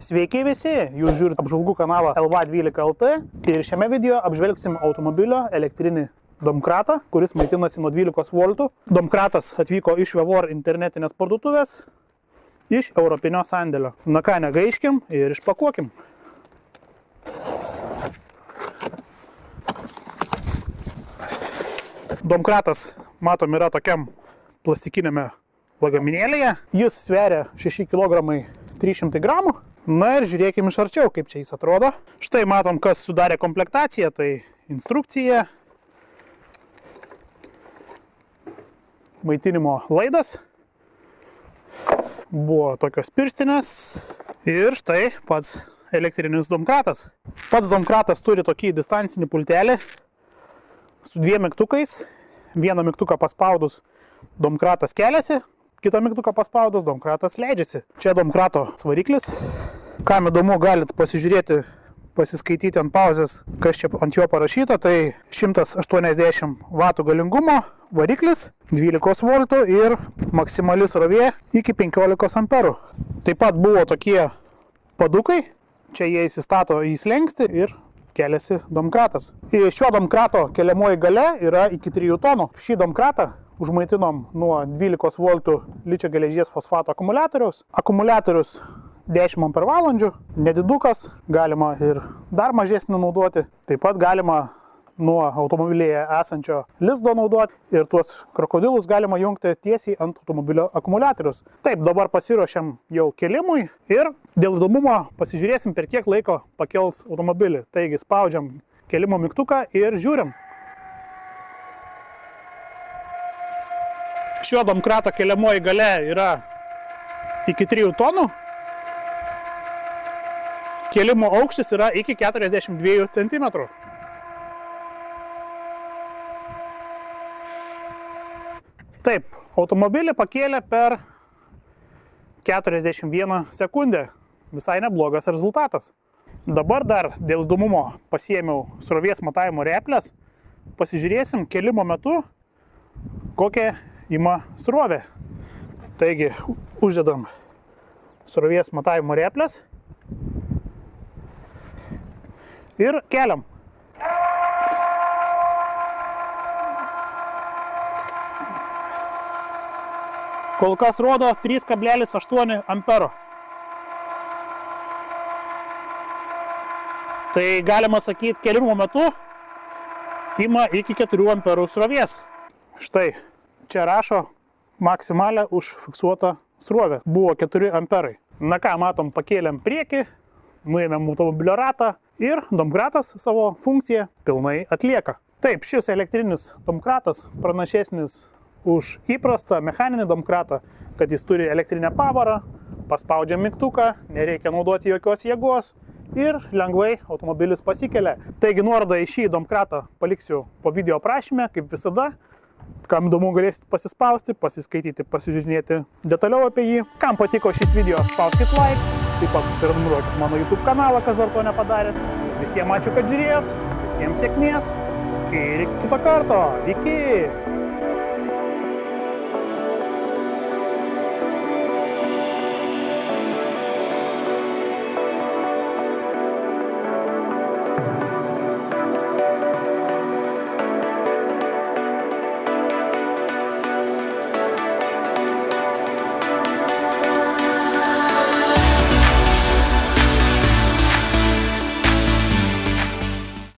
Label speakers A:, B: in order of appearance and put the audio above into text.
A: Sveiki visi, jūs žiūrite apžvalgų kanalą LV12LT ir šiame video apžvelgsim automobilio elektrinį domkratą, kuris maitinasi nuo 12 voltų. Domkratas atvyko iš Vevor internetinės parduotuvės, iš europinio sandėlio. Na ką, negaiškim ir išpakuokim. Domkratas, matom, yra tokiam plastikinėme lagaminėlėje. Jis sveria 6 kg 300 gramų. Na ir žiūrėkime iš arčiau, kaip čia jis atrodo. Štai matom, kas sudarė komplektaciją, tai instrukcija, maitinimo laidas, buvo tokios pirštinės ir štai pats elektrinis domkratas. Pats domkratas turi tokį distancinį pultelį su 2 mygtukais. Vieną mygtuką paspaudus domkratas keliasi, kitą mygtuką paspaudus domkratas leidžiasi. Čia domkrato variklis. Kam įdomu, galit pasižiūrėti, pasiskaityti ant pauzės, kas čia ant jo parašyta. Tai 180 vatų galingumo variklis, 12 voltų ir maksimali srovė iki 15 amperų. Taip pat buvo tokie padukai. Čia jie įsistato į slenkstį ir keliasi domkratas. Šio domkrato keliamoji galia yra iki 3 tonų. Šį domkratą užmaitinom nuo 12 voltų ličio geležies fosfato akumuliatoriaus. Akumuliatorius 10 ampervalandžių, nedidukas, galima ir dar mažesnį naudoti. Taip pat galima nuo automobilyje esančio lizdo naudoti ir tuos krokodilus galima jungti tiesiai ant automobilio akumuliatorius. Taip, dabar pasiruošiam jau kelimui ir dėl įdomumo pasižiūrėsim, per kiek laiko pakels automobilį. Taigi spaudžiam kelimo mygtuką ir žiūrim. Šio domkrato keliamoji galia yra iki 3 tonų. Kelimo aukštis yra iki 42 cm. Taip, automobilį pakėlė per 41 sekundę. Visai neblogas rezultatas. Dabar dar dėl įdomumo pasiėmiau srovės matavimo replės. Pasižiūrėsim kelimo metu, kokią ima srovė. Taigi, uždedam srovės matavimo replės ir keliam. Kol kas rodo 3,8 ampero. Tai galima sakyti, kelimo metu ima iki 4 amperų srovės. Štai, čia rašo maksimalę užfiksuotą srovę. Buvo 4 amperai. Na ką, matom, pakėlėm priekį, nuėmėm automobilio ratą ir domkratas savo funkciją pilnai atlieka. Taip, šis elektrinis domkratas pranašesnis už įprastą mechaninį domkratą, kad jis turi elektrinę pavarą, paspaudžiam mygtuką, nereikia naudoti jokios jėgos ir lengvai automobilis pasikelia. Taigi nuorodą į šį domkratą paliksiu po video aprašyme, kaip visada. Kam įdomu, galėsit pasispausti, pasiskaityti, pasižiūrėti detaliau apie jį. Kam patiko šis video, spauskit like, taip pat prenumeruokit mano YouTube kanalą, kas dar to nepadarėt. Visiems ačiū, kad žiūrėjot, visiems sėkmės ir iki kito karto. Iki!